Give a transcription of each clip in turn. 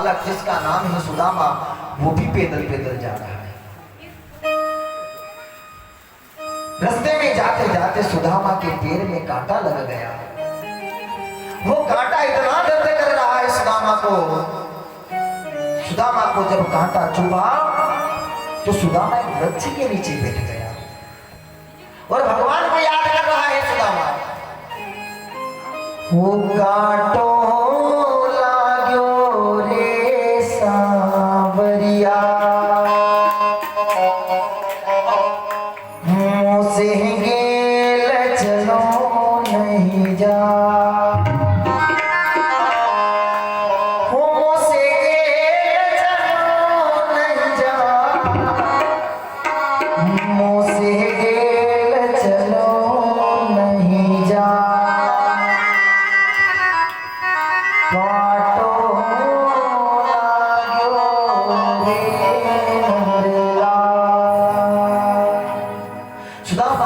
बालक जिसका नाम है सुदामा, वो भी पैदल पैदल जा रहा है। रास्ते में जाते जाते सुदामा के पैर में कांटा लग गया। वो कांटा इतना दर्द कर रहा है सुदामा को। सुदामा को जब कांटा चुभा तो सुदामा एक वृक्ष के नीचे बैठ गया और भगवान को याद कर रहा है सुदामा। वो कांटो लाग्यो रे सांवरिया, मुझसे गेल चलो नहीं जा।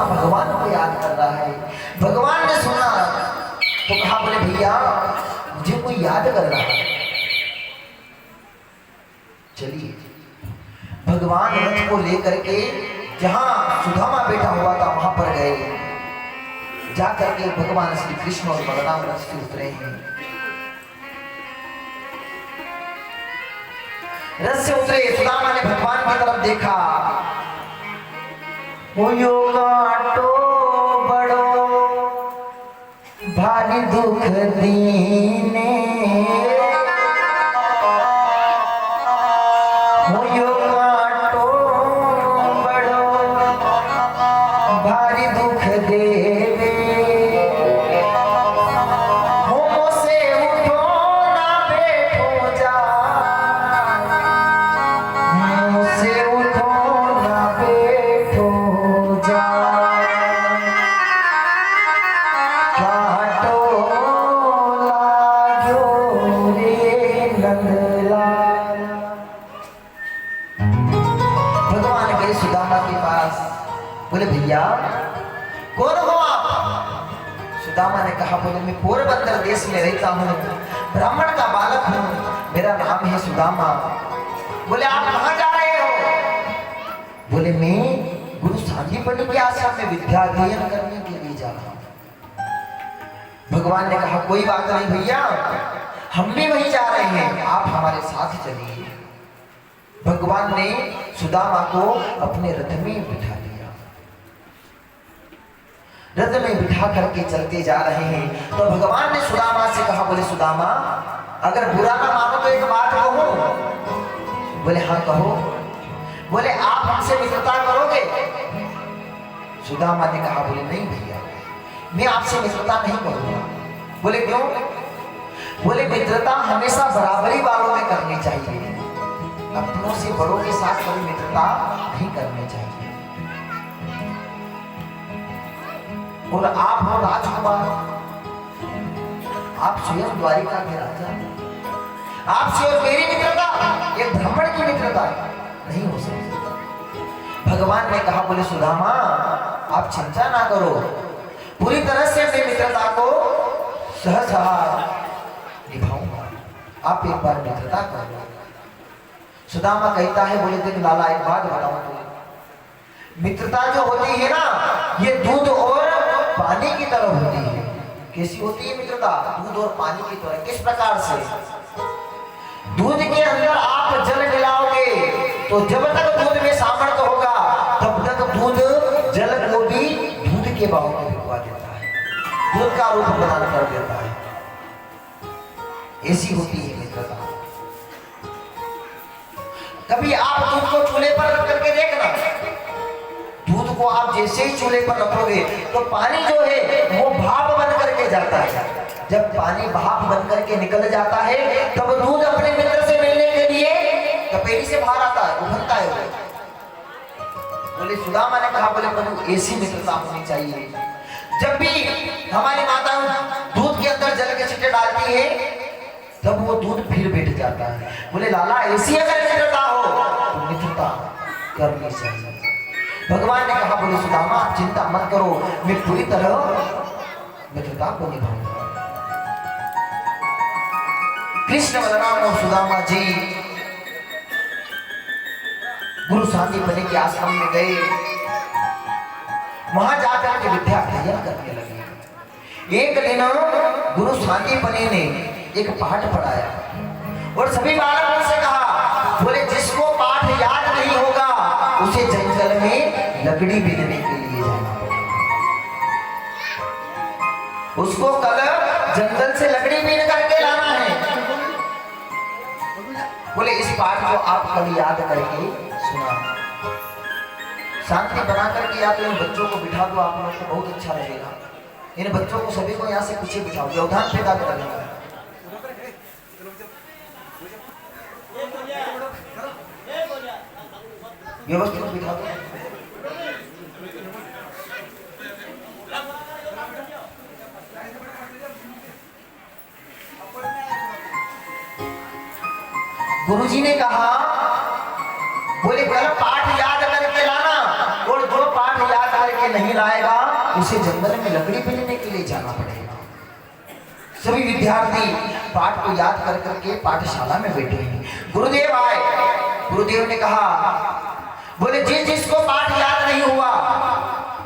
भगवान को याद कर रहा है। भगवान ने सुना तो कहा, बोले भैया मुझे कोई याद कर रहा है, चलिए। भगवान रथ को लेकर के जहां सुदामा बैठा हुआ था वहां पर गए। जाकर के भगवान श्री कृष्ण और बलराम रथ से उतरे हैं। रथ से उतरे, सुदामा ने भगवान की तरफ देखा। वो कांटो बड़ो भारी दुख दीने, वो कांटो बड़ो भारी दुख देवे। हो से उठो ना बैठो जा, से उठो ना बैठो जा। कांटो लाग्यो रे नंदलाल। भगवान गए सुदामा के पास, बोले भैया कौन हो आप? सुदामा ने कहा, बोले मैं पोरबंदर देश में रहता हूँ, ब्राह्मण का बालक हूँ, मेरा नाम है सुदामा। बोले आप कहाँ जा रहे हो? बोले मैं गुरु सांदीपनि के आश्रम में विद्या अध्ययन करने के लिए जा रहा हूँ। भगवान ने कहा, कोई बात नहीं भैया, हम भी वहीं जा रहे हैं, आप हमारे साथ चलिए। भगवान ने सुदामा को अपने रथ में बिठा दिया। रथ में बिठा करके चलते जा रहे हैं तो भगवान ने सुदामा से कहा, बोले सुदामा अगर बुरा ना मानो तो एक बात कहो। बोले हाँ कहो। बोले आप हमसे मित्रता करोगे? सुदामा ने कहा, बोले नहीं भैया मैं आपसे मित्रता नहीं करूंगा। बोले क्यों? बोले मित्रता हमेशा बराबरी वालों में करनी चाहिए, अपनों से बड़ों के साथ कभी मित्रता नहीं करनी चाहिए। और आप हो राजकुमार, आप स्वयं द्वारिका के राजा, आपसे और मेरी मित्रता एक ब्राह्मण की मित्रता नहीं हो सकती। भगवान ने कहा, बोले सुदामा आप चिंता ना करो, पूरी तरह से मैं मित्रता को सहसा निभाऊंगा, आप एक बार मित्रता कर लो। सुदामा कहता है, बोले देख लाला एक बात बताऊं तुझे, मित्रता जो होती है ना ये दूध और पानी की तरह होती है। कैसी होती है मित्रता? दूध और पानी की तरह। किस प्रकार से? दूध के अंदर आप जल मिलाओगे तो जब तक दूध में सामर्थ्य होगा तब तक दूध जल को भी दूध के भाव में भिगवा देता है, दूध का रूप प्रदान कर देता है। ऐसी होती है मित्रता। कभी आप दूध को चूल्हे पर रख करके देखना, दूध को आप जैसे ही चूल्हे पर रखोगे तो पानी जो है वो भाप बन करके जाता है। जब पानी भाप बन करके निकल जाता है तब दूध अपने मित्र से मिलने के लिए तपेली से बाहर आता है, उभरता है। बोले सुदामा ने कहा, बोले प्रभु ऐसी मित्रता होनी चाहिए। जब भी हमारी माता दूध के अंदर जल के छींटे डालती है तब वो दूध फिर बैठ जाता है। बोले लाला ऐसी अगर मित्रता हो तो मित्रता करनी चाहिए। भगवान ने कहा, बोले सुदामा आप चिंता मत करो, मैं पूरी तरह मित्रता को निभाऊंगा। कृष्ण बलराम और सुदामा जी गुरु सांदीपनि के आश्रम में गए। वहां जाकर के विद्या अध्ययन करने लगे। एक दिन गुरु सांदीपनि ने एक पाठ पढ़ाया और सभी बालकों से कहा, बोले जिसको पाठ याद नहीं होगा उसे जंगल में लकड़ी बीनने के लिए जाना पड़ेगा। उसको कल जंगल से लकड़ी बीन करके लाना है। बोले इस पाठ को आप कल याद करके सुना, शांति बना करके आप इन बच्चों को बिठा दो, आप लोग को बहुत अच्छा लगेगा। इन बच्चों को सभी को यहाँ से पीछे बिठाओ, व्यवधान पैदा करेगा। व्यवस्थित बिठा दो। गुरुजी ने कहा, बोले कल पाठ याद करके लाना, और जो पाठ याद करके नहीं लाएगा उसे जंगल में लकड़ी बीनने के लिए जाना पड़ेगा। सभी विद्यार्थी पाठ को याद कर करके पाठशाला में बैठे हैं। गुरुदेव आए। गुरुदेव ने कहा, बोले जिसको पाठ याद नहीं हुआ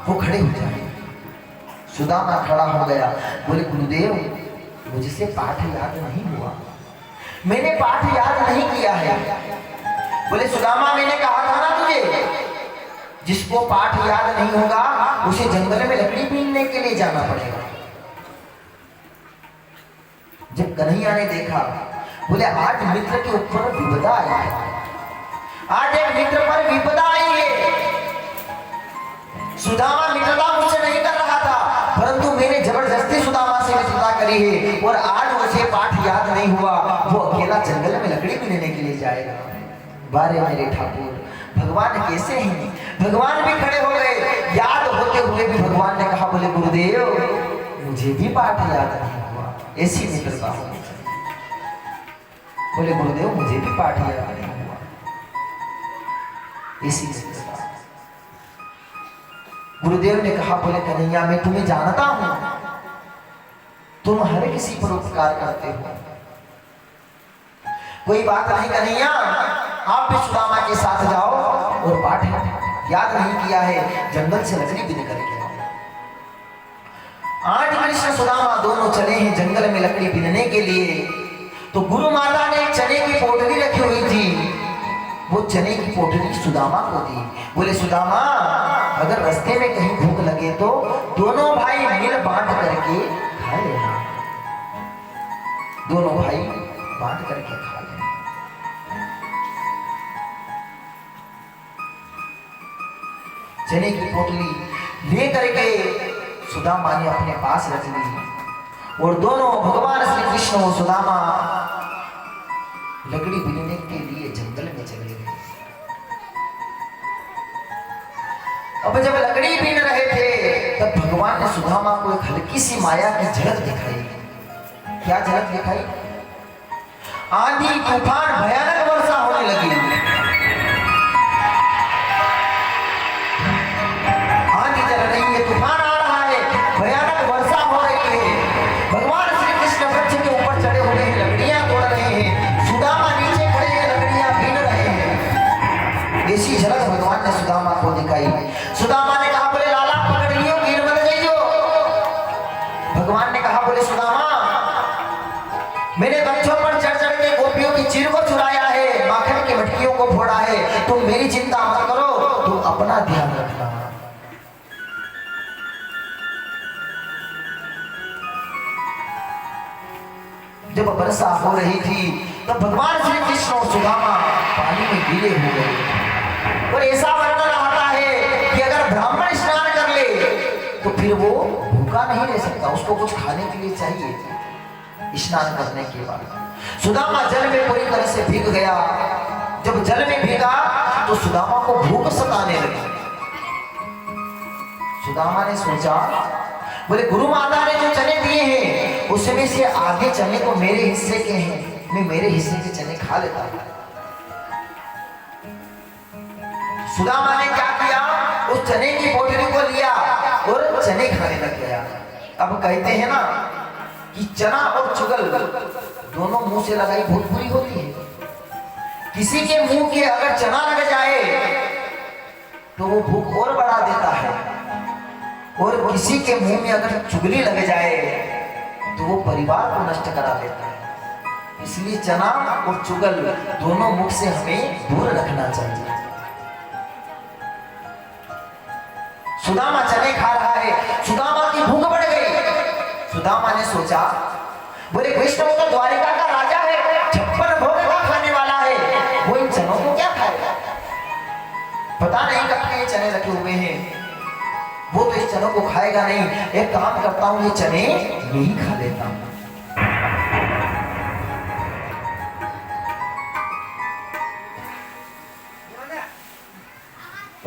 वो खड़े हो जाए। सुदामा खड़ा हो गया। बोले गुरुदेव मुझसे पाठ याद नहीं हुआ, मैंने पाठ याद नहीं किया है। बोले सुदामा मैंने कहा था ना तुझे, जिसको पाठ याद नहीं होगा उसे जंगल में लकड़ी बीनने के लिए जाना पड़ेगा। जब कन्हैया ने देखा, बोले आज मित्र के ऊपर विपदा आई है, आज एक मित्र पर विपदा आई है। सुदामा मित्रता मुझसे नहीं कर रहा था, परंतु मैंने जबरदस्ती सुदामा से मित्रता करी है और आज उसे पाठ याद नहीं हुआ, वो अकेला जंगल में लकड़ी बीनने के लिए जाएगा। बारे मेरे ठाकुर, भगवान कैसे हैं? भगवान भी खड़े हो गए। याद होते हुए भी भगवान ने कहा, बोले गुरुदेव मुझे भी पाठ याद नहीं हुआ, ऐसी मित्रता होनी चाहिए। बोले गुरुदेव मुझे भी पाठ याद नहीं हुआ, ऐसी मित्रता। गुरुदेव ने कहा, बोले कन्हैया मैं तुम्हें जानता हूं, तुम हर किसी पर उपकार करते हो, कोई बात नहीं कन्हैया, आप भी सुदामा के साथ जाओ और पाठ याद नहीं किया है जंगल से लकड़ी बीन करके आओ। आज कृष्ण सुदामा दोनों चले हैं जंगल में लकड़ी बीनने के लिए। तो गुरु माता ने चने की पोटली रखी हुई थी, वो चने की पोटली सुदामा को दी। बोले सुदामा अगर रास्ते में कहीं भूख लगे तो दोनों भाई मिल बांट करके खा लेना, दोनों भाई बांट करके खा लेना। चने की पोटली ले करके सुदामा ने अपने पास रख ली और दोनों भगवान श्री कृष्ण और सुदामा लकड़ी बीनने के लिए जंगल में चले गए। अब जब लकड़ी बीन रहे थे तब भगवान ने सुदामा को एक हल्की सी माया की झलक दिखाई। क्या झलक दिखाई? आंधी तूफान भयानक वर्षा होने लगी। आंधी चल रही है, तूफान आ रहा है, भयानक वर्षा हो रही है। भगवान श्री कृष्ण वृक्ष के ऊपर चढ़े हुए हैं, लकड़ियां तोड़ रहे हैं, सुदामा नीचे खड़े हैं, लकड़ियां बीन रहे हैं। ऐसी झलक भगवान ने सुदामा को दिखाई। सुदामा ने कहा, बोले लाला पकड़ लियो, गिर मत जाइयो। भगवान ने कहा, बोले सुदामा मैंने बच्चों पर चढ़ चढ़ के गोपियों की चीर को चुराया है, माखन की मटकियों को फोड़ा है, तुम मेरी चिंता मत करो, तुम अपना ध्यान रखना। जब वर्षा हो रही थी तब भगवान श्री कृष्ण और सुदामा पानी में गीले हो गए। और ऐसा वर्णन आता है कि अगर ब्राह्मण स्नान कर ले तो फिर वो भूखा नहीं रह सकता, उसको कुछ खाने के लिए चाहिए। स्नान करने के बाद सुदामा जल में पूरी तरह से भीग गया। जब जल में भीगा तो सुदामा को भूख सताने लगी। सुदामा ने सोचा, बोले गुरु माता ने जो चने दिए हैं उसमें से आधे चने तो मेरे हिस्से के हैं, मैं मेरे हिस्से के चने खा लेता हूं। सुदामा ने क्या किया, उस चने की पोटली को लिया और चने खाने लग गया। अब कहते हैं ना कि चना और चुगल दोनों मुंह से लगाई बहुत बुरी होती है। किसी के मुंह के अगर चना लग जाए तो वो भूख और बढ़ा देता है, और किसी के मुंह में अगर चुगली लग जाए तो वो परिवार को नष्ट करा देता है। इसलिए चना और चुगल दोनों मुख से हमें दूर रखना चाहिए। सुदामा चने खा रहा है, सुदामा की भूख बढ़ गई। सुदामा ने सोचा, बोले कृष्ण तो द्वारिका का राजा है, 56 भोग का खाने वाला है, वो इन चनों को क्या खाएगा? पता नहीं कब के ये चने रखे हुए हैं, वो तो इस चनों को खाएगा नहीं। एक काम करता हूं, ये चने मैं ही खा लेता हूं।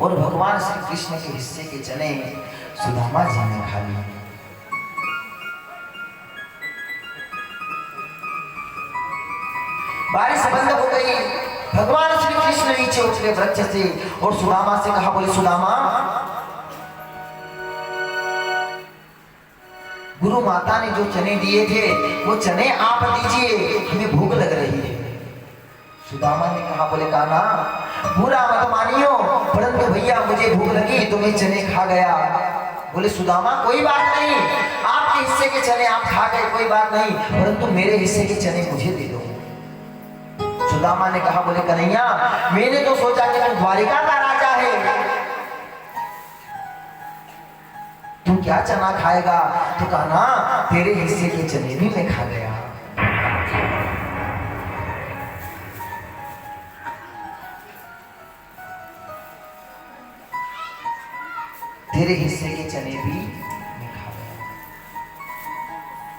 और भगवान श्री कृष्ण के हिस्से के चने सुदामा जी ने खा लिए। बारिश बंद हो गई। भगवान श्री कृष्ण नीचे उतरे वृक्ष से और सुदामा से कहा, बोले सुदामा, गुरु माता ने जो चने दिए थे वो चने आप दीजिए, हमें भूख लग रही है। सुदामा ने कहा, बोले कान्हा बुरा मत मानियो, परंतु भैया मुझे भूख लगी तो मैं चने खा गया। बोले सुदामा कोई बात नहीं, आपके हिस्से के चने आप खा गए, कोई बात नहीं, परंतु मेरे हिस्से के चने मुझे दे दो। सुदामा ने कहा, बोले कन्हैया मैंने तो सोचा कि तू द्वारिका का राजा है, तू क्या चना खाएगा? तो कान्हा तेरे हिस्से के चने भी मैं खा गया। तेरे हिस्से के चने भी मैं खा गया।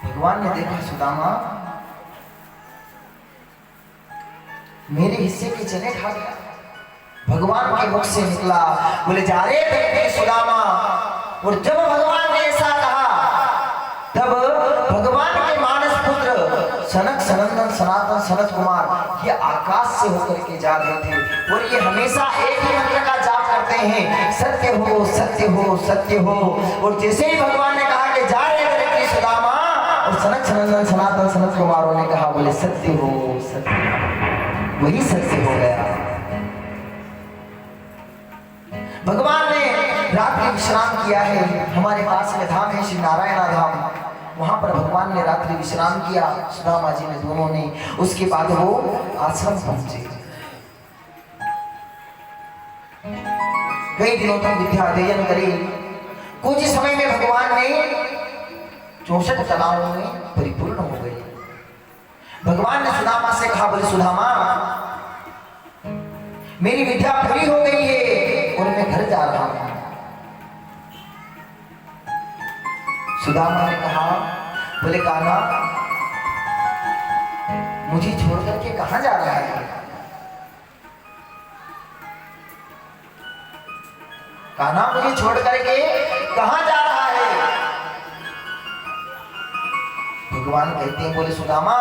भगवान ने देखा, सुदामा मेरे हिस्से के चने खा गया। भगवान के मुख से निकला, बोले जा रे सुदामा। और जब भगवान ने ऐसा कहा तब भगवान के मानस पुत्र सनक सनंदन सनातन सनत कुमार ये आकाश से होकर के जा रहे थे, और ये हमेशा एक ही मंत्र का जाप करते हैं, सत्य हो सत्य हो सत्य हो। और जैसे ही भगवान ने कहा कि जा रहे सुदामा, और सनक सनंदन सनातन सनत कुमारों ने कहा, बोले सत्य हो सत्य, वही सत्य हो गया। भगवान ने रात्रि विश्राम किया है। हमारे पास में धाम है श्री नारायण धाम, वहां पर भगवान ने रात्रि विश्राम किया, सुदामा जी ने दोनों ने। उसके बाद वो आश्रम पहुंचे। कई दिनों तक विद्या अध्ययन करी। कुछ समय में भगवान ने 64 कलाओं में परिपूर्ण हो गए। भगवान ने सुदामा से कहा, बोले सुदामा मेरी विद्या पूरी हो गई है और मैं घर जा रहा हूं। सुदामा ने कहा, बोले कान्हा मुझे छोड़ करके कहां जा रहा है? कान्हा मुझे छोड़ करके कहां जा रहा है? भगवान कहते हैं, बोले सुदामा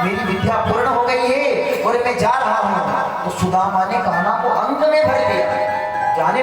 मेरी विद्या पूर्ण हो गई है और मैं जा रहा हूं। तो सुदामा ने कान्हा को अंक में भर दिया, जाने